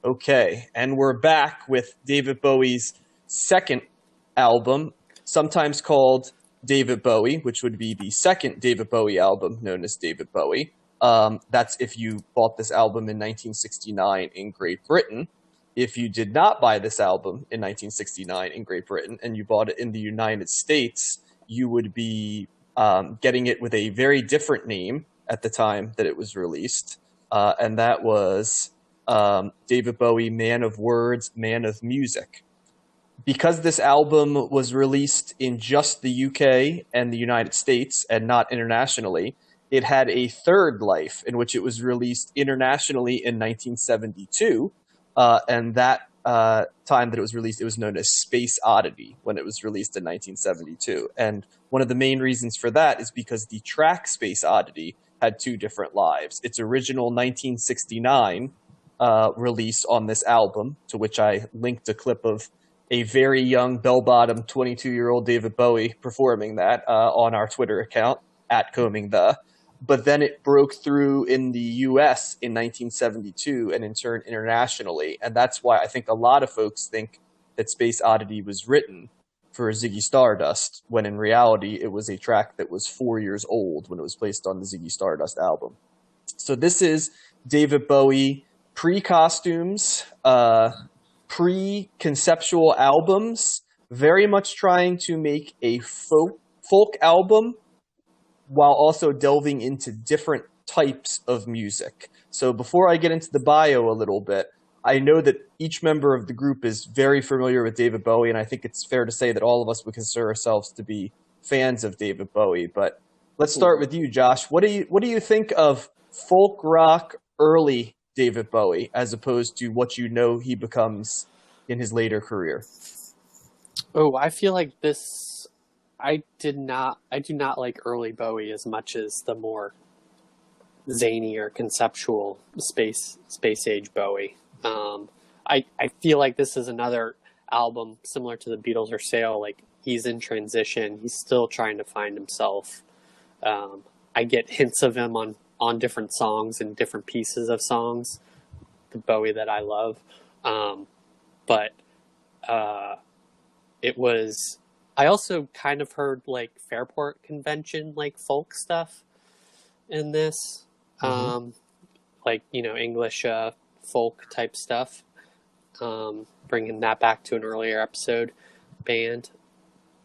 Okay, and we're back with David Bowie's second album, sometimes called David Bowie, which would be the second David Bowie album known as David Bowie. That's if you bought this album in 1969 in Great Britain. If you did not buy this album in 1969 in Great Britain and you bought it in the United States, you would be getting it with a very different name at the time that it was released, and that was David Bowie, Man of Words, Man of Music. Because this album was released in just the UK and the United States and not internationally, it had a third life in which it was released internationally in 1972. And that time that it was released, it was known as Space Oddity when it was released in 1972. And one of the main reasons for that is because the track Space Oddity had two different lives. Its original 1969 release on this album, to which I linked a clip of a very young bell-bottom 22-year-old David Bowie performing that on our Twitter account, @combingthe. But then it broke through in the US in 1972 and in turn internationally. And that's why I think a lot of folks think that Space Oddity was written for Ziggy Stardust, when in reality it was a track that was 4 years old when it was placed on the Ziggy Stardust album. So this is David Bowie pre-costumes, pre-conceptual albums, very much trying to make a folk album while also delving into different types of music. So before I get into the bio a little bit, I know that each member of the group is very familiar with David Bowie, and I think it's fair to say that all of us would consider ourselves to be fans of David Bowie. But let's start with you, Josh. What do you think of folk rock early David Bowie as opposed to what you know he becomes in his later career? Oh, I feel like this. I do not like early Bowie as much as the more zany or conceptual space age Bowie. I feel like this is another album similar to the Beatles or Sale. Like, he's in transition. He's still trying to find himself. I get hints of him on different songs and different pieces of songs, the Bowie that I love. But it was. I also kind of heard like Fairport Convention, like folk stuff in this, like, English folk type stuff. Bringing that back to an earlier episode band.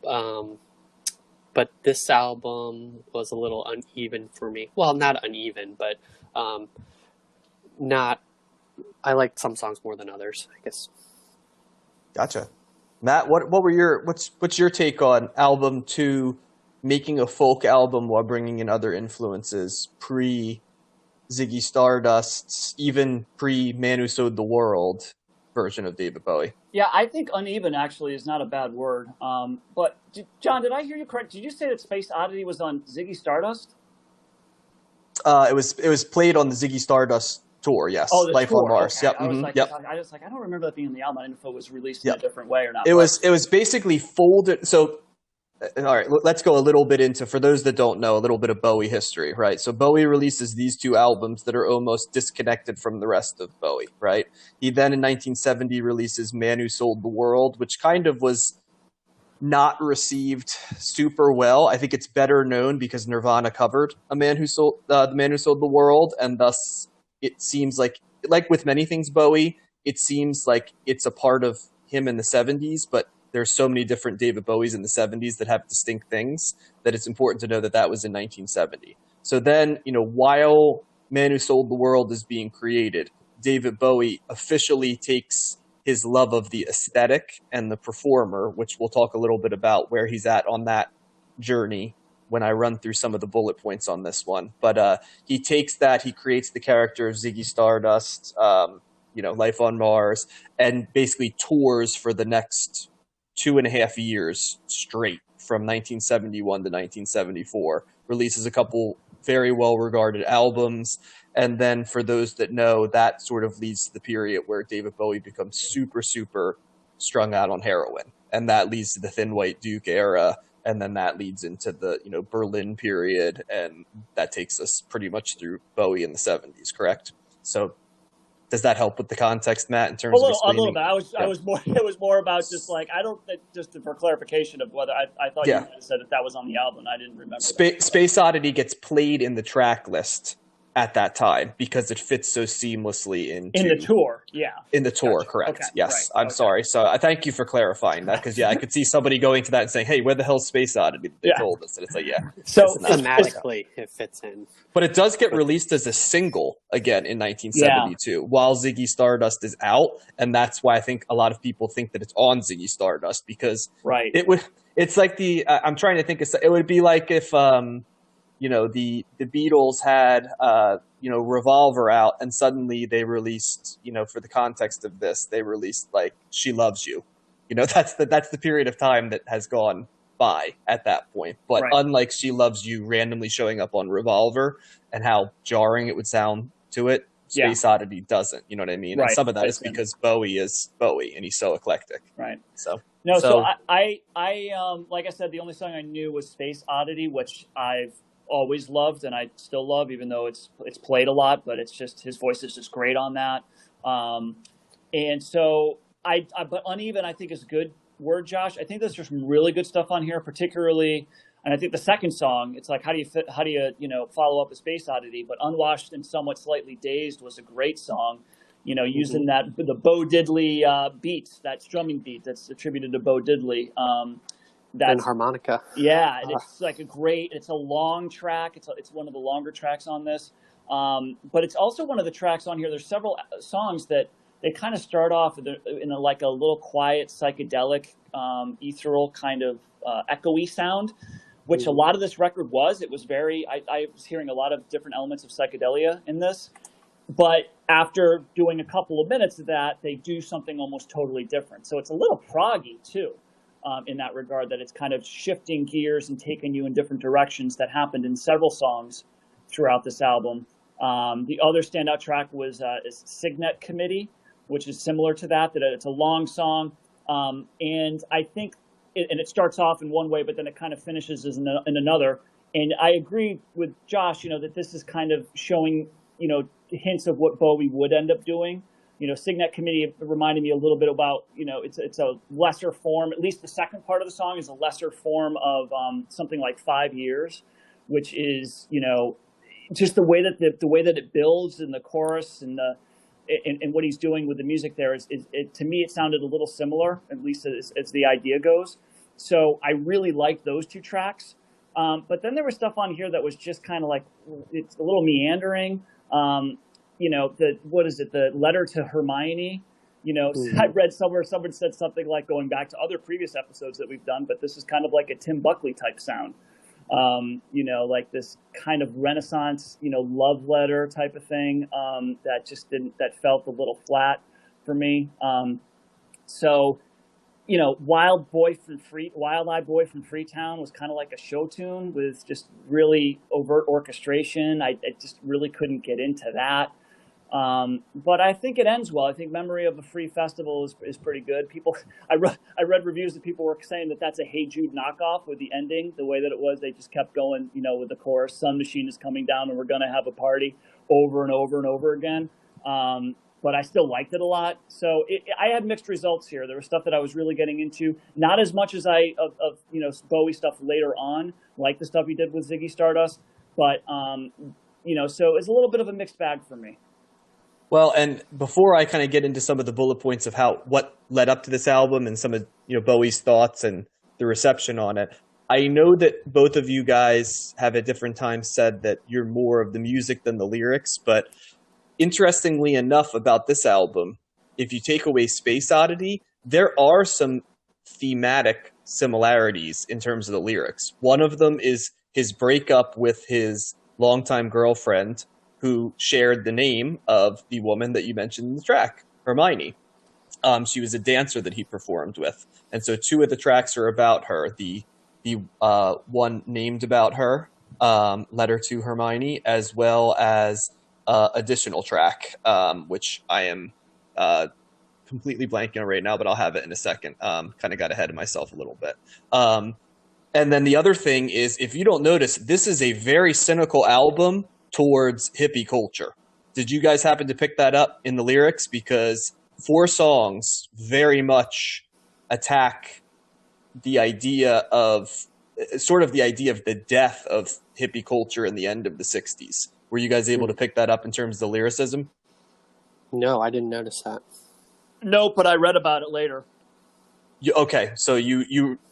But this album was a little uneven for me. Well, not uneven, but not. I liked some songs more than others, I guess. Gotcha. Matt, what's your take on album 2, making a folk album while bringing in other influences, pre Ziggy Stardust, even pre Man Who Sold the World version of David Bowie? Yeah, I think uneven actually is not a bad word. But John, did I hear you correct? Did you say that Space Oddity was on Ziggy Stardust? It was played on the Ziggy Stardust tour, yes. Oh, the Life tour. on Mars. Okay. Yep. I was like, yep. I don't remember that being in the album. I didn't know if it was released in Yep. a different way or not. It was basically folded. So, all right, let's go a little bit into, for those that don't know, a little bit of Bowie history, right? So Bowie releases these two albums that are almost disconnected from the rest of Bowie, right? He then in 1970 releases Man Who Sold the World, which kind of was not received super well. I think it's better known because Nirvana covered The Man Who Sold the World, and thus it seems like with many things Bowie, it seems like it's a part of him in the 70s, but there's so many different David Bowies in the 70s that have distinct things that it's important to know that that was in 1970. So then, while Man Who Sold the World is being created, David Bowie officially takes his love of the aesthetic and the performer, which we'll talk a little bit about where he's at on that journey when I run through some of the bullet points on this one. But he takes that, he creates the character of Ziggy Stardust, Life on Mars, and basically tours for the next 2.5 years straight from 1971 to 1974, releases a couple very well-regarded albums, and then for those that know, that sort of leads to the period where David Bowie becomes super, super strung out on heroin, and that leads to the Thin White Duke era, and then that leads into the Berlin period, and that takes us pretty much through Bowie in the 70s, correct? So Does that help with the context, Matt, in terms A of little explaining? bit. I was more. It was more about just like I don't just for clarification of whether I thought you Yeah. might have said that was on the album. I didn't remember. That. Space Oddity gets played in the track list at that time because it fits so seamlessly In the tour. Yeah. In the tour, Gotcha. correct. Okay, Yes, right, I'm sorry. So I thank you for clarifying that because, yeah, I could see somebody going to that and saying, hey, where the hell's Space Oddity? They Yeah. told us. And it's like, yeah. So it's not. Thematically, it fits in. But it does get released as a single again in 1972 while Ziggy Stardust is out. And that's why I think a lot of people think that it's on Ziggy Stardust because Right. it's like I'm trying to think of, it would be like if, you know, the Beatles had, you know, Revolver out and suddenly they released, you know, for the context of this, they released like She Loves You. You know, that's the period of time that has gone by at that point. But unlike She Loves You randomly showing up on Revolver and how jarring it would sound to it, Space Oddity doesn't. You know what I mean? Right. And some of that is because Bowie is Bowie and he's so eclectic. Right. So I like I said, the only song I knew was Space Oddity, which I've always loved and I still love, even though it's played a lot, but it's just his voice is just great on that. And so but Uneven I think is a good word, Josh. I think there's some really good stuff on here, particularly, and I think the second song, it's like how do you follow up a Space Oddity, but Unwashed and Somewhat Slightly Dazed was a great song, you know, using the Bo Diddley beat, that strumming beat that's attributed to Bo Diddley. And harmonica. Yeah, and it's like it's a long track. It's one of the longer tracks on this. But it's also one of the tracks on here. There's several songs that they kind of start off in like a little quiet, psychedelic, ethereal kind of echoey sound, which a lot of this record was. It was very, I was hearing a lot of different elements of psychedelia in this. But after doing a couple of minutes of that, they do something almost totally different. So it's a little proggy, too. In that regard, that it's kind of shifting gears and taking you in different directions that happened in several songs throughout this album. The other standout track was is Signet Committee, which is similar to that it's a long song. And I think, it starts off in one way, but then it kind of finishes in another. And I agree with Josh, you know, that this is kind of showing, you know, hints of what Bowie would end up doing. You know, Signet Committee reminded me a little bit about, you know, it's a lesser form, at least the second part of the song is a lesser form of something like 5 Years, which is, you know, just the way that it builds in the chorus and what he's doing with the music there is to me, it sounded a little similar, at least as the idea goes. So I really liked those two tracks. But then there was stuff on here that was just kind of like, it's a little meandering. You know, the letter to Hermione, you know, I read somewhere someone said something like going back to other previous episodes that we've done, but this is kind of like a Tim Buckley type sound, you know, like this kind of Renaissance, you know, love letter type of thing, that felt a little flat for me. So, you know, Wild Eyed Boy from Freetown was kind of like a show tune with just really overt orchestration. I just really couldn't get into that. But I think it ends well. I think Memory of a Free Festival is pretty good. I read reviews that people were saying that that's a Hey Jude knockoff with the ending, the way that it was. They just kept going, you know, with the chorus, Sun Machine is coming down and we're going to have a party over and over and over again. But I still liked it a lot. So I had mixed results here. There was stuff that I was really getting into, not as much as of you know, Bowie stuff later on, like the stuff he did with Ziggy Stardust. But, you know, so it's a little bit of a mixed bag for me. Well, and before I kind of get into some of the bullet points of what led up to this album and some of, you know, Bowie's thoughts and the reception on it, I know that both of you guys have at different times said that you're more of the music than the lyrics, but interestingly enough about this album, if you take away Space Oddity, there are some thematic similarities in terms of the lyrics. One of them is his breakup with his longtime girlfriend, who shared the name of the woman that you mentioned in the track, Hermione. She was a dancer that he performed with. And so two of the tracks are about her. The one named about her, Letter to Hermione, as well as additional track, which I am completely blanking on right now, but I'll have it in a second. Kind of got ahead of myself a little bit. And then the other thing is, if you don't notice, this is a very cynical album towards hippie culture. Did you guys happen to pick that up in the lyrics? Because 4 songs very much attack the idea of the death of hippie culture in the end of the 60s. Were you guys able to pick that up in terms of the lyricism? No, I didn't notice that. Nope, but I read about it later. Okay, so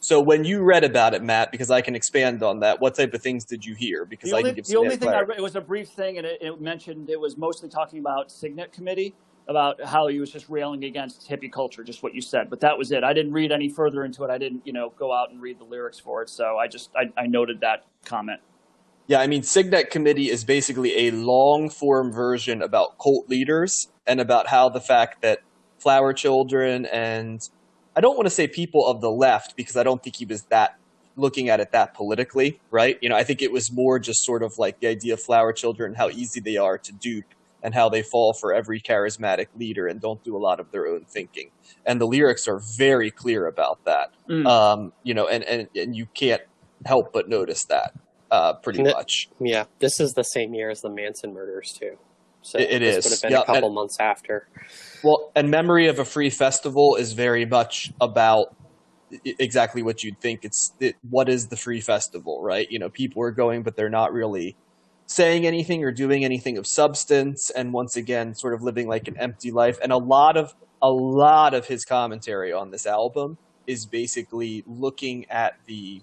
so when you read about it, Matt, because I can expand on that, what type of things did you hear? Because The only thing I read, it was a brief thing, and it mentioned, it was mostly talking about Signet Committee, about how he was just railing against hippie culture, just what you said. But that was it. I didn't read any further into it. I didn't, go out and read the lyrics for it. So I noted that comment. Yeah, I mean, Signet Committee is basically a long-form version about cult leaders and about how the fact that flower children and I don't want to say people of the left because I don't think he was that looking at it that politically, right? I think it was more just sort of like the idea of flower children and how easy they are to dupe and how they fall for every charismatic leader and don't do a lot of their own thinking. And the lyrics are very clear about that. And you can't help but notice that pretty much. Yeah, this is the same year as the Manson murders too. So it is. Would have been a couple months after. Well, and Memory of a Free Festival is very much about exactly what you'd think. What is the free festival, right? People are going, but they're not really saying anything or doing anything of substance. And once again, sort of living like an empty life. And a lot of his commentary on this album is basically looking at the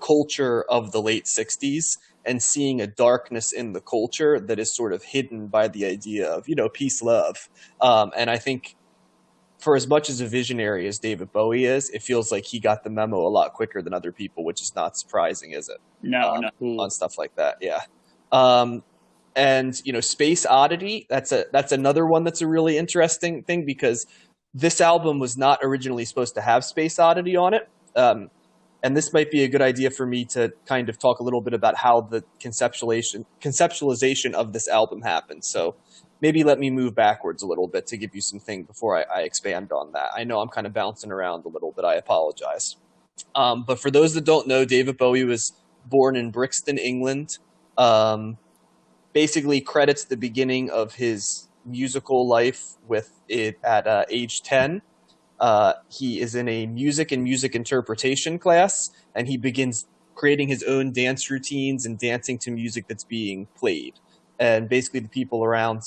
culture of the late 60s and seeing a darkness in the culture that is sort of hidden by the idea of, peace, love. And I think for as much as a visionary as David Bowie is, it feels like he got the memo a lot quicker than other people, which is not surprising, is it? No. On stuff like that, yeah. And, Space Oddity, that's another one that's a really interesting thing because this album was not originally supposed to have Space Oddity on it. And this might be a good idea for me to kind of talk a little bit about how the conceptualization of this album happened. So maybe let me move backwards a little bit to give you something before I expand on that. I know I'm kind of bouncing around a little bit. I apologize. But for those that don't know, David Bowie was born in Brixton, England. Basically credits the beginning of his musical life with it at age 10. He is in a music and music interpretation class, and he begins creating his own dance routines and dancing to music that's being played. And basically the people around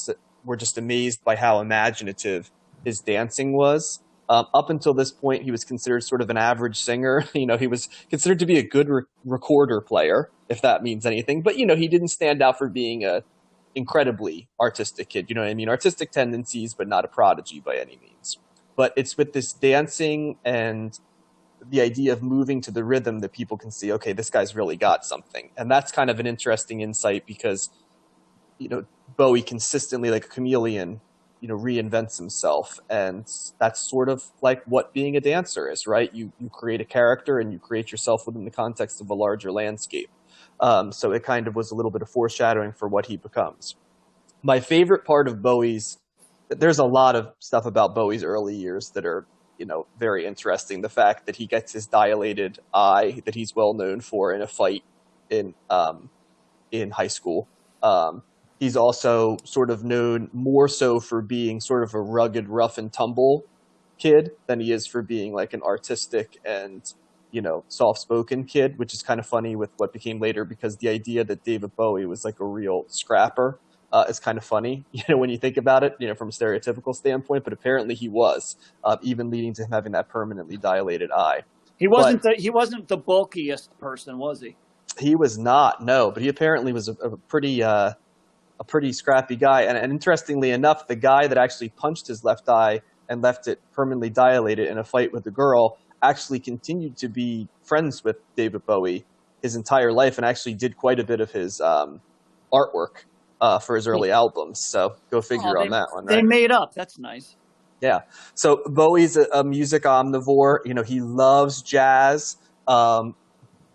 were just amazed by how imaginative his dancing was. Up until this point, he was considered sort of an average singer. He was considered to be a good recorder player, if that means anything. But, he didn't stand out for being a incredibly artistic kid. You know what I mean? Artistic tendencies, but not a prodigy by any means. But it's with this dancing and the idea of moving to the rhythm that people can see, okay, this guy's really got something. And that's kind of an interesting insight because, Bowie consistently, like a chameleon, reinvents himself. And that's sort of like what being a dancer is, right? You create a character and you create yourself within the context of a larger landscape. So it kind of was a little bit of foreshadowing for what he becomes. My favorite part of there's a lot of stuff about Bowie's early years that are, very interesting. The fact that he gets his dilated eye that he's well known for in a fight in high school. He's also sort of known more so for being sort of a rugged, rough and tumble kid than he is for being like an artistic and, soft-spoken kid, which is kind of funny with what became later because the idea that David Bowie was like a real scrapper is kind of funny, when you think about it, from a stereotypical standpoint, but apparently he was, even leading to him having that permanently dilated eye. He wasn't the bulkiest person, was he? He was not, no, but he apparently was a pretty scrappy guy. And interestingly enough, the guy that actually punched his left eye and left it permanently dilated in a fight with a girl actually continued to be friends with David Bowie his entire life and actually did quite a bit of his artwork for his early albums. So go figure on that one, right? They made up. That's nice. Yeah. So Bowie's a music omnivore. He loves jazz, both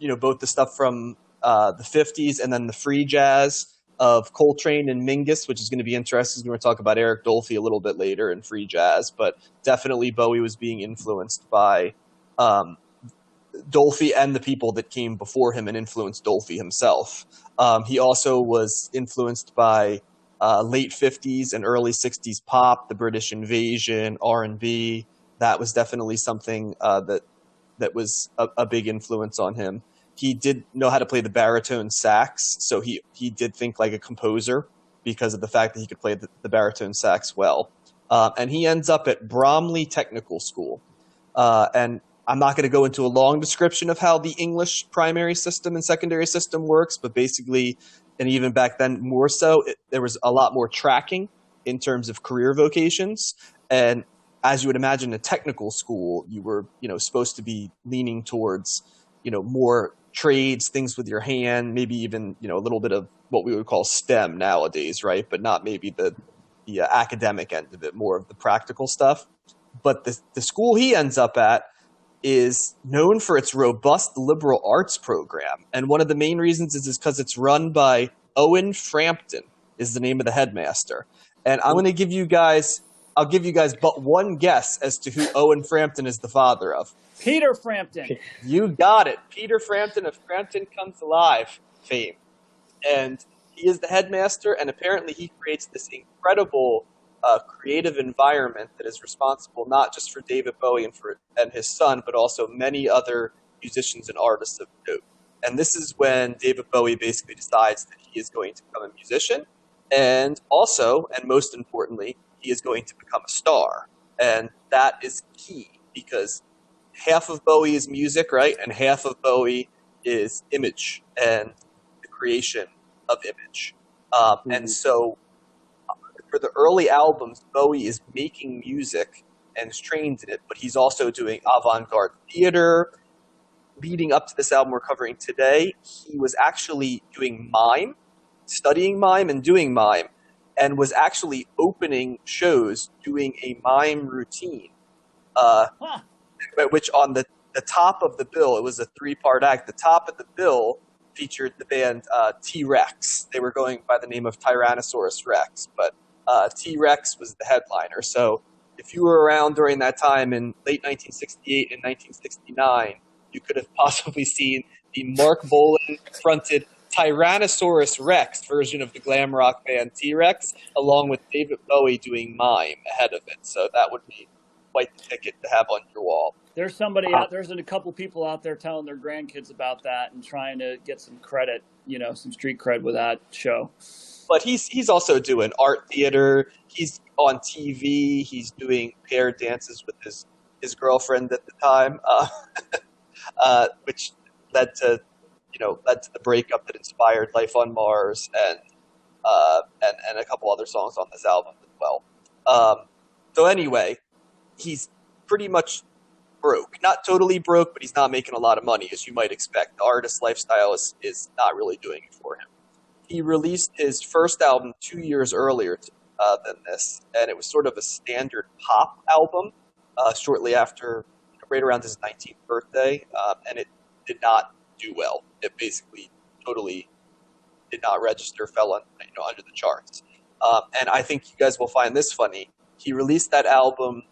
the stuff from the 50s and then the free jazz of Coltrane and Mingus, which is going to be interesting. We're going to talk about Eric Dolphy a little bit later in free jazz, but definitely Bowie was being influenced by Dolphy and the people that came before him and influenced Dolphy himself. He also was influenced by late 50s and early 60s pop, the British invasion, R&B. That was definitely something that was a big influence on him. He did know how to play the baritone sax, so he did think like a composer because of the fact that he could play the baritone sax well. And he ends up at Bromley Technical School. And I'm not going to go into a long description of how the English primary system and secondary system works, but basically, and even back then more so, there was a lot more tracking in terms of career vocations. And as you would imagine, a technical school, you were, supposed to be leaning towards, more trades, things with your hand, maybe even, a little bit of what we would call STEM nowadays, right? But not maybe the academic end of it, more of the practical stuff. But the school he ends up at is known for its robust liberal arts program. And one of the main reasons is because it's run by Owen Frampton, is the name of the headmaster. And I'll give you guys but one guess as to who Owen Frampton is the father of. Peter Frampton. You got it. Peter Frampton of Frampton Comes Alive fame. And he is the headmaster, and apparently he creates this incredible creative environment that is responsible not just for David Bowie and his son, but also many other musicians and artists of note. And this is when David Bowie basically decides that he is going to become a musician, and also, and most importantly, he is going to become a star. And that is key, because half of Bowie is music, right? And half of Bowie is image and the creation of image. And so for the early albums, Bowie is making music and is trained in it, but he's also doing avant-garde theater. Leading up to this album we're covering today, he was actually doing mime, studying mime and doing mime, and was actually opening shows doing a mime routine, which on the top of the bill, it was a 3-part act. The top of the bill featured the band T-Rex. They were going by the name of Tyrannosaurus Rex, but T-Rex was the headliner. So if you were around during that time in late 1968 and 1969, you could have possibly seen the Mark Bolan-fronted Tyrannosaurus Rex version of the glam rock band T-Rex, along with David Bowie doing mime ahead of it. So that would be quite the ticket to have on your wall. There's somebody out there's a couple people out there telling their grandkids about that and trying to get some credit, some street cred with that show. But he's also doing art theater. He's on TV. He's doing paired dances with his girlfriend at the time, which led to the breakup that inspired Life on Mars and a couple other songs on this album as well. So anyway, he's pretty much broke. Not totally broke, but he's not making a lot of money, as you might expect. The artist lifestyle is not really doing it for him. He released his first album 2 years earlier than this, and it was sort of a standard pop album shortly after, right around his 19th birthday, and it did not do well. It basically totally did not register, fell under the charts. And I think you guys will find this funny. He released that album,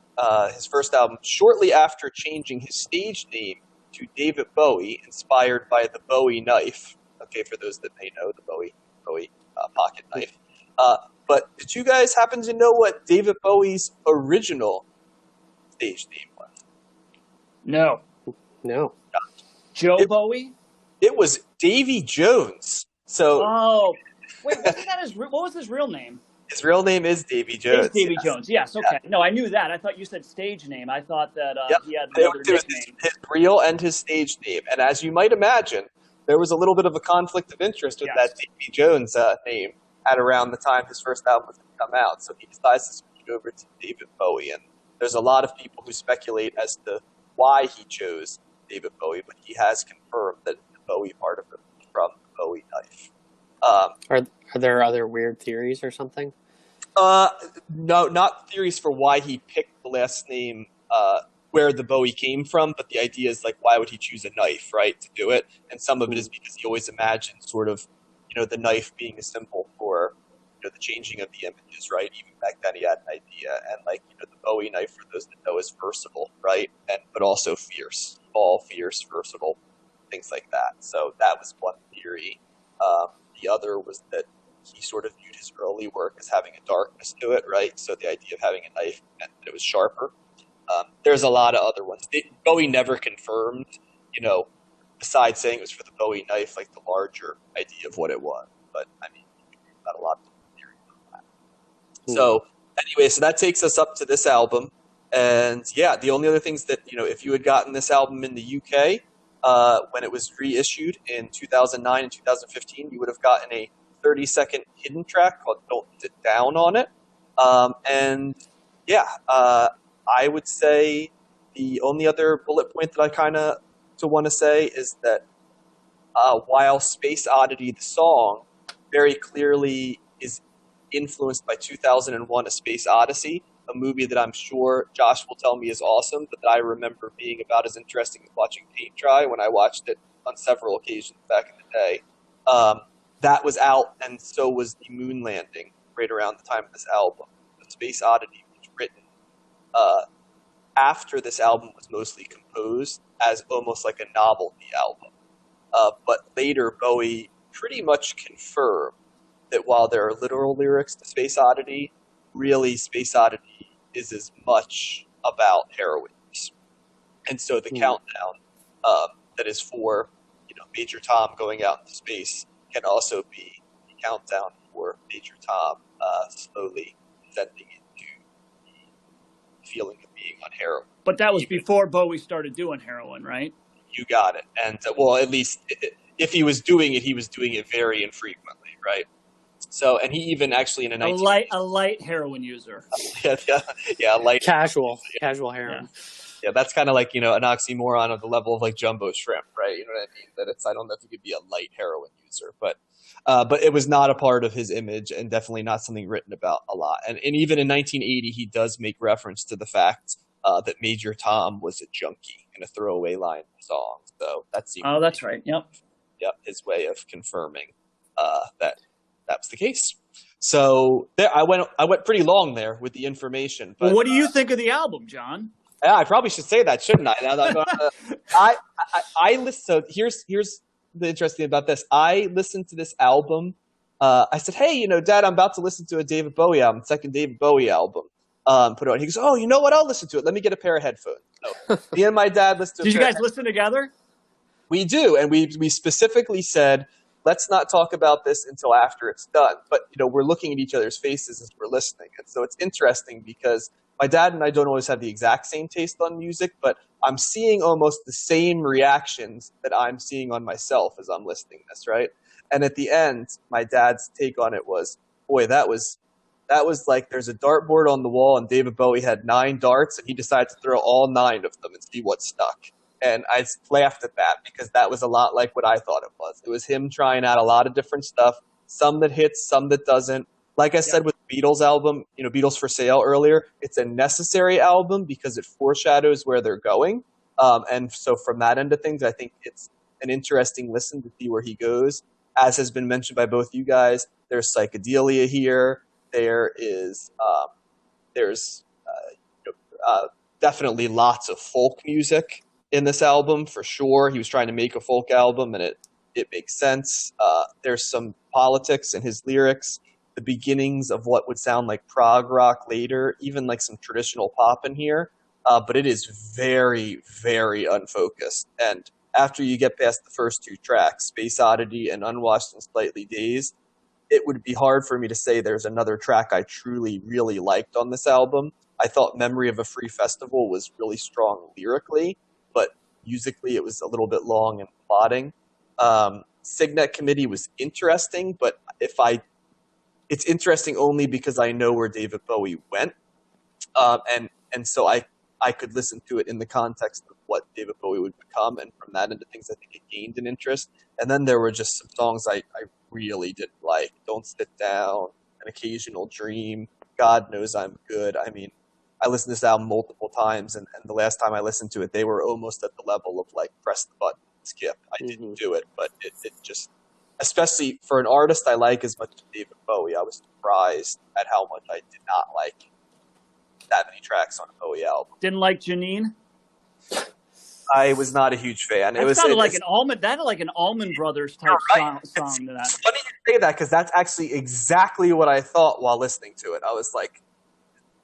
his first album, shortly after changing his stage name to David Bowie, inspired by the Bowie knife. Okay, for those that may know, the Bowie pocket knife. But did you guys happen to know what David Bowie's original stage name was? No. Joe Bowie? It was Davy Jones. So. Oh, wait, what was his real name? His real name is Davy Jones. It's Davy Jones. Yes, okay. Yeah. No, I knew that. I thought you said stage name. I thought that he had another nickname. His real and his stage name. And as you might imagine, there was a little bit of a conflict of interest with that Davy Jones name at around the time his first album was going to come out. So he decides to switch over to David Bowie. And there's a lot of people who speculate as to why he chose David Bowie, but he has confirmed that the Bowie part of it was from the Bowie knife. Are there other weird theories or something? No, not theories for why he picked the last name, where the Bowie came from, but the idea is like, why would he choose a knife, right, to do it? And some of it is because he always imagined sort of, the knife being a symbol for, the changing of the images, right? Even back then he had an idea, and the Bowie knife, for those that know, is versatile, right, but also fierce. tall, fierce, versatile, things like that. So that was one theory. The other was that he sort of viewed his early work as having a darkness to it, right? So the idea of having a knife meant that it was sharper. There's a lot of other ones. Bowie never confirmed, besides saying it was for the Bowie knife, like the larger idea of what it was. But I mean, got a lot of theories on that. So anyway, so that takes us up to this album. And yeah, the only other things that, if you had gotten this album in the UK when it was reissued in 2009 and 2015, you would have gotten a 30-second hidden track called Don't Sit Down on it. And yeah, I would say the only other bullet point that I kind of want to say is that while Space Oddity, the song, very clearly is influenced by 2001: A Space Odyssey, a movie that I'm sure Josh will tell me is awesome, but that I remember being about as interesting as watching paint dry when I watched it on several occasions back in the day. That was out, and so was The Moon Landing right around the time of this album. The Space Oddity was written after this album was mostly composed as almost like a novelty album. But later, Bowie pretty much confirmed that while there are literal lyrics to Space Oddity, really Space Oddity is as much about heroin use. And so the countdown that is for Major Tom going out into space can also be the countdown for Major Tom slowly descending into the feeling of being on heroin. But that was before Bowie started doing heroin, right? You got it. And well, at least if he was doing it, he was doing it very infrequently, right? So, and he even actually in a light heroin user. yeah, light casual heroin. Yeah, that's kind of like an oxymoron of the level of like jumbo shrimp, right? You know what I mean? That I don't know if he could be a light heroin user, but it was not a part of his image, and definitely not something written about a lot. And even in 1980, he does make reference to the fact that Major Tom was a junkie in a throwaway line of the song. So that seemed that's right. Yep, his way of confirming that was the case. So there, I went pretty long there with the information. But, well, what do you think of the album, John? Yeah, I probably should say that, shouldn't I? Now that I listen. So here's the interesting thing about this. I listened to this album. I said, "Hey, Dad, I'm about to listen to a David Bowie album, second David Bowie album." Put it on. He goes, "Oh, you know what? I'll listen to it. Let me get a pair of headphones." So me and my dad listened to. Did you guys listen together? We do, and we specifically said, let's not talk about this until after it's done. But we're looking at each other's faces as we're listening, and so it's interesting because my dad and I don't always have the exact same taste on music, but I'm seeing almost the same reactions that I'm seeing on myself as I'm listening to this, right? And at the end, my dad's take on it was, boy, that was like there's a dartboard on the wall and David Bowie had 9 darts and he decided to throw all 9 of them and see what stuck. And I laughed at that because that was a lot like what I thought it was. It was him trying out a lot of different stuff, some that hits, some that doesn't. Like I said with the Beatles album, Beatles for Sale earlier, it's a necessary album because it foreshadows where they're going. And so from that end of things, I think it's an interesting listen to see where he goes. As has been mentioned by both you guys, there's psychedelia here. There's definitely lots of folk music in this album for sure. He was trying to make a folk album, and it makes sense. There's some politics in his lyrics, the beginnings of what would sound like prog rock later, even like some traditional pop in here. But it is very, very unfocused. And after you get past the first 2 tracks, Space Oddity and Unwashed and Slightly Dazed, it would be hard for me to say there's another track I truly, really liked on this album. I thought Memory of a Free Festival was really strong lyrically, but musically it was a little bit long and plodding. Signet Committee was interesting, but it's interesting only because I know where David Bowie went. And so I could listen to it in the context of what David Bowie would become, and from that into things I think it gained an interest. And then there were just some songs I really didn't like. Don't Sit Down, An Occasional Dream, God Knows I'm Good. I mean, I listened to this album multiple times, and the last time I listened to it, they were almost at the level of like press the button, skip. I didn't do it, but it just, especially for an artist I like as much as David Bowie, I was surprised at how much I did not like that many tracks on a Bowie album. Didn't like Janine? I was not a huge fan. That sounded like an Allman Brothers type song. It's funny you say that because that's actually exactly what I thought while listening to it. I was like,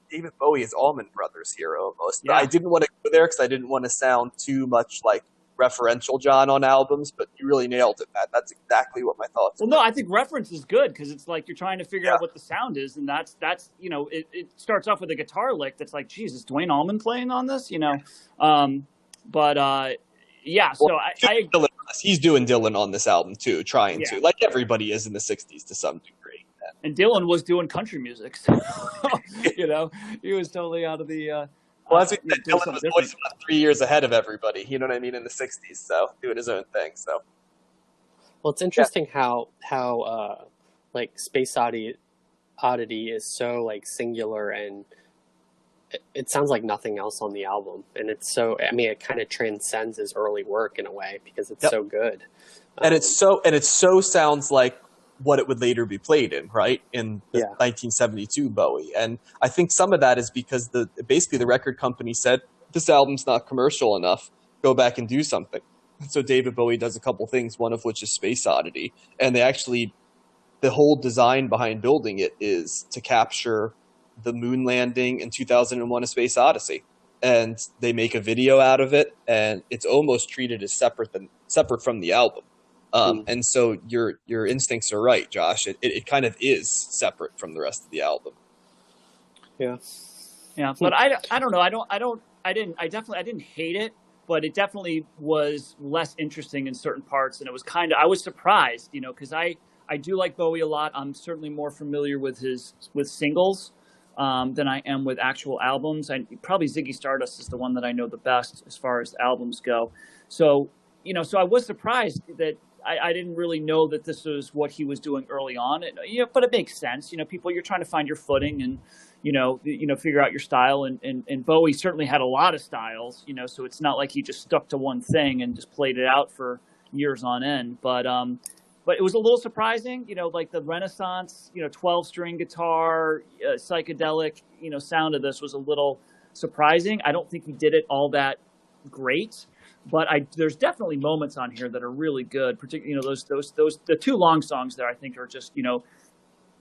David Bowie is Allman Brothers here almost. Yeah. I didn't want to go there because I didn't want to sound too much like referential John on albums, but you really nailed it, Matt. That's exactly what my thoughts were. Well, no, I think reference is good because it's like you're trying to figure out what the sound is, and that's it starts off with a guitar lick that's like, geez, is Dwayne Allman playing on this? So he's doing Dylan on this album too, trying to, like everybody is in the 60s to some degree. And Dylan was doing country music, so he was totally out of the. Well, as we said, Dylan was always about 3 years ahead of everybody. You know what I mean? In the 60s, so doing his own thing. So. Well, it's interesting how like Space Oddity is so like singular, and it sounds like nothing else on the album, and it's so. I mean, it kind of transcends his early work in a way because it's so good. And it so sounds like what it would later be played in, right? In the 1972 Bowie. And I think some of that is because basically the record company said, this album's not commercial enough, go back and do something. And so David Bowie does a couple things, one of which is Space Oddity. And the whole design behind building it is to capture the moon landing in 2001: A Space Odyssey. And they make a video out of it, and it's almost treated as separate from the album. And so your instincts are right, Josh. It kind of is separate from the rest of the album. Yeah. But I don't know. I didn't hate it, but it definitely was less interesting in certain parts. And it was I was surprised, because I do like Bowie a lot. I'm certainly more familiar with singles than I am with actual albums. Probably Ziggy Stardust is the one that I know the best as far as albums go. So I was surprised that I didn't really know that this was what he was doing early on. But it makes sense. People, you're trying to find your footing and, figure out your style. And Bowie certainly had a lot of styles, so it's not like he just stuck to one thing and just played it out for years on end. But it was a little surprising, like the Renaissance, 12-string guitar, psychedelic, sound of this was a little surprising. I don't think he did it all that great. But there's definitely moments on here that are really good. Particularly, those the two long songs there I think are just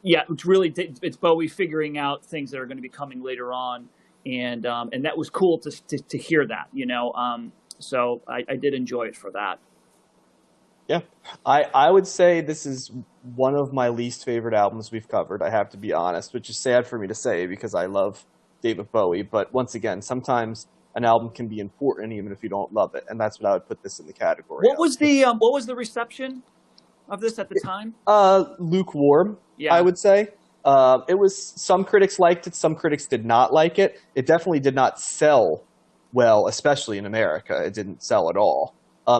it's Bowie figuring out things that are going to be coming later on, and that was cool to hear that. So I did enjoy it for that. Yeah, I would say this is one of my least favorite albums we've covered. I have to be honest, which is sad for me to say because I love David Bowie. But once again, sometimes an album can be important even if you don't love it, and that's what I would put this in the category. What was the reception of this at the time? Lukewarm, I would say. It was, some critics liked it, some critics did not like it. It definitely did not sell well, especially in America. It didn't sell at all.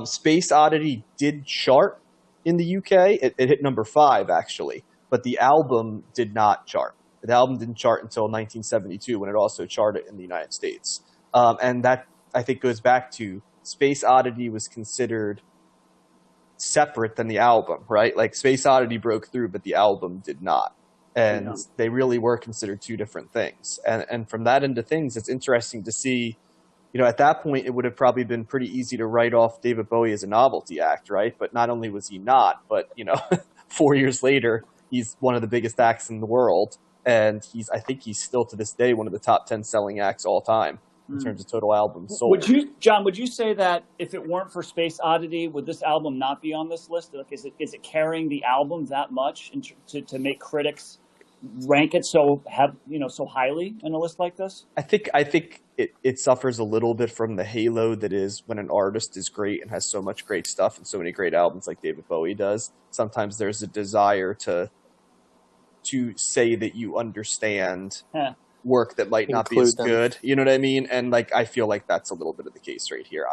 Space Oddity did chart in the UK. It hit number 5 actually, but the album did not chart. The album didn't chart until 1972 when it also charted in the United States. And that, I think, goes back to Space Oddity was considered separate than the album, right? Like Space Oddity broke through, but the album did not. And they really were considered two different things. And from that end of things, it's interesting to see, at that point, it would have probably been pretty easy to write off David Bowie as a novelty act, right? But not only was he not, but, 4 years later, he's one of the biggest acts in the world. And I think he's still to this day one of the top 10 selling acts all time in terms of total albums sold. Would you say that if it weren't for Space Oddity, would this album not be on this list? Like, is it carrying the album that much to make critics rank it so highly in a list like this? I think it suffers a little bit from the halo that is when an artist is great and has so much great stuff and so many great albums like David Bowie does. Sometimes there's a desire to say that you understand work that might not be as good, you know what I mean? And I feel like that's a little bit of the case right here.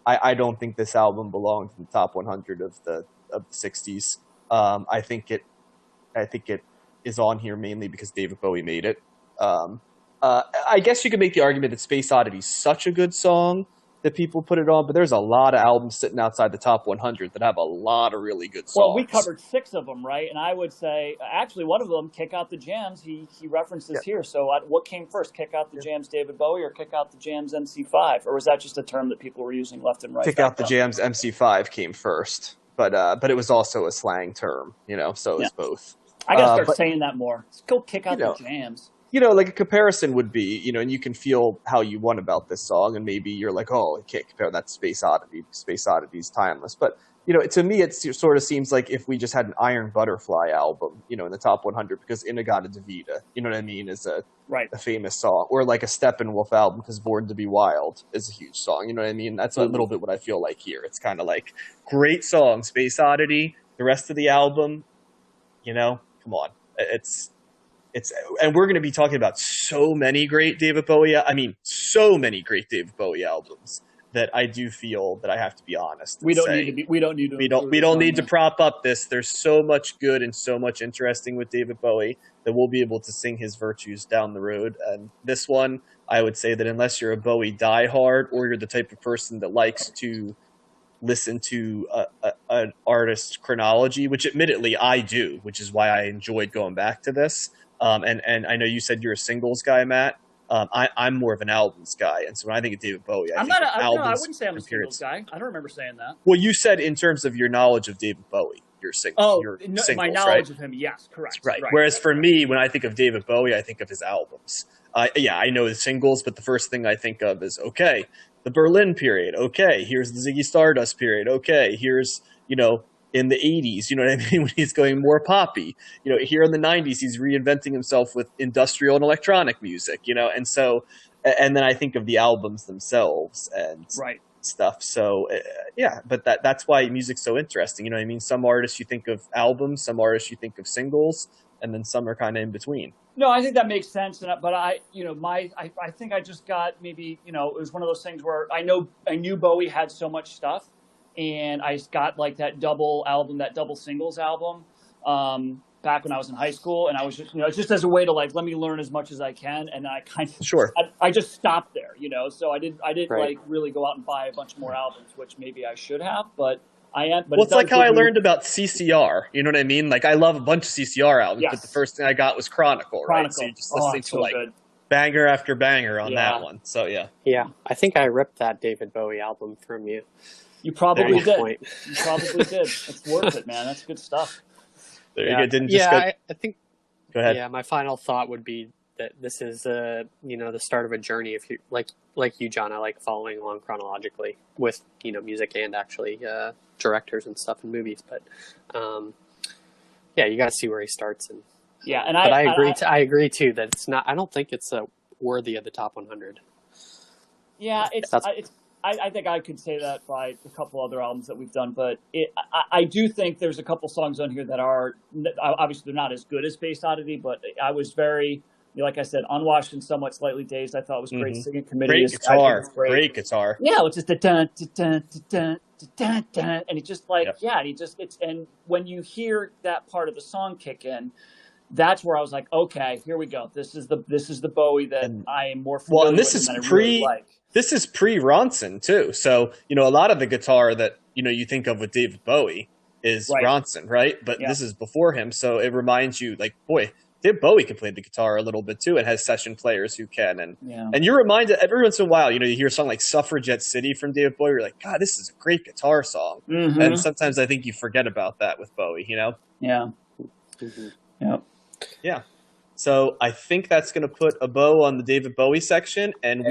I don't think this album belongs in the top 100 of the 60s. I think it is on here mainly because David Bowie made it. I guess you could make the argument that Space Oddity is such a good song that people put it on, but there's a lot of albums sitting outside the top 100 that have a lot of really good songs. Well, we covered 6 of them, right? And I would say, actually, one of them, Kick Out the Jams, he references here. So what came first, Kick Out the Jams David Bowie or Kick Out the Jams MC5? Or was that just a term that people were using left and right? Kick Out the Jams MC5 came first, but it was also a slang term, so it was both. I got to start saying that more. Let's go Kick Out the Jams. Like a comparison would be, and you can feel how you want about this song, and maybe you're like, oh, I can't compare that to Space Oddity. Space Oddity's timeless. But, to me, it sort of seems like if we just had an Iron Butterfly album, in the top 100, because In-A-Gadda-Da-Vida, you know what I mean, is a famous song. Or like a Steppenwolf album, because Born to Be Wild is a huge song, you know what I mean? That's a little bit what I feel like here. It's kind of like, great song, Space Oddity, the rest of the album, come on. And we're going to be talking about so many great David Bowie albums that I do feel that I have to be honest. We don't need to prop up this. There's so much good and so much interesting with David Bowie that we'll be able to sing his virtues down the road. And this one, I would say that unless you're a Bowie diehard or you're the type of person that likes to listen to an artist's chronology, which admittedly I do, which is why I enjoyed going back to this. And I know you said you're a singles guy, Matt. I'm more of an albums guy, and so when I think of David Bowie, I wouldn't say I'm a singles guy. I don't remember saying that. Well, you said in terms of your knowledge of David Bowie, you're singles. My knowledge of him, yes, correct. Right. Whereas for me, when I think of David Bowie, I think of his albums. I know his singles, but the first thing I think of is the Berlin period. Okay, here's the Ziggy Stardust period. Okay, here's in the 80s, you know what I mean, when he's going more poppy. Here in the 90s, he's reinventing himself with industrial and electronic music, and so, and then I think of the albums themselves and stuff. So, but that's why music's so interesting, you know what I mean? Some artists you think of albums, some artists you think of singles, and then some are kind of in between. No, I think that makes sense. But I think I just got maybe, it was one of those things where I knew Bowie had so much stuff. And I got like that double singles album back when I was in high school, and I was just as a way to let me learn as much as I can, and I kind of I just stopped there, So I didn't really go out and buy a bunch more albums, which maybe I should have, but I am. But it's like how I learned about CCR, you know what I mean? Like I love a bunch of CCR albums, but the first thing I got was Chronicle, right? So you're just listening to good. Banger after banger on that one. So yeah, I think I ripped that David Bowie album from you. You probably did. You probably did. It's worth it, man. That's good stuff. There you go. I think. Go ahead. Yeah, my final thought would be that this is the start of a journey. If you like you, John, I like following along chronologically with music and actually directors and stuff in movies. But you got to see where he starts. And I agree too that it's not. I don't think it's worthy of the top 100. Yeah, I think I could say that by a couple other albums that we've done, but I do think there's a couple songs on here that are obviously they're not as good as Space Oddity, but I was very, like I said, Unwashed and Somewhat Slightly Dazed. I thought it was great. Singing Committee, great guitar. Yeah, it's just the dun dun dun dun dun, and it's just and when you hear that part of the song kick in, that's where I was like, okay, here we go. This is the Bowie that I am more familiar with and that I really like. This is pre-Ronson, too. So, a lot of the guitar that, you think of with David Bowie is Ronson, right? But this is before him. So it reminds you, like, boy, David Bowie can play the guitar a little bit, too, and has session players who can. And you're reminded, every once in a while, you hear a song like Suffragette City from David Bowie. You're like, God, this is a great guitar song. Mm-hmm. And sometimes I think you forget about that with Bowie, Yeah. Mm-hmm. Yep. Yeah. So I think that's going to put a bow on the David Bowie section, and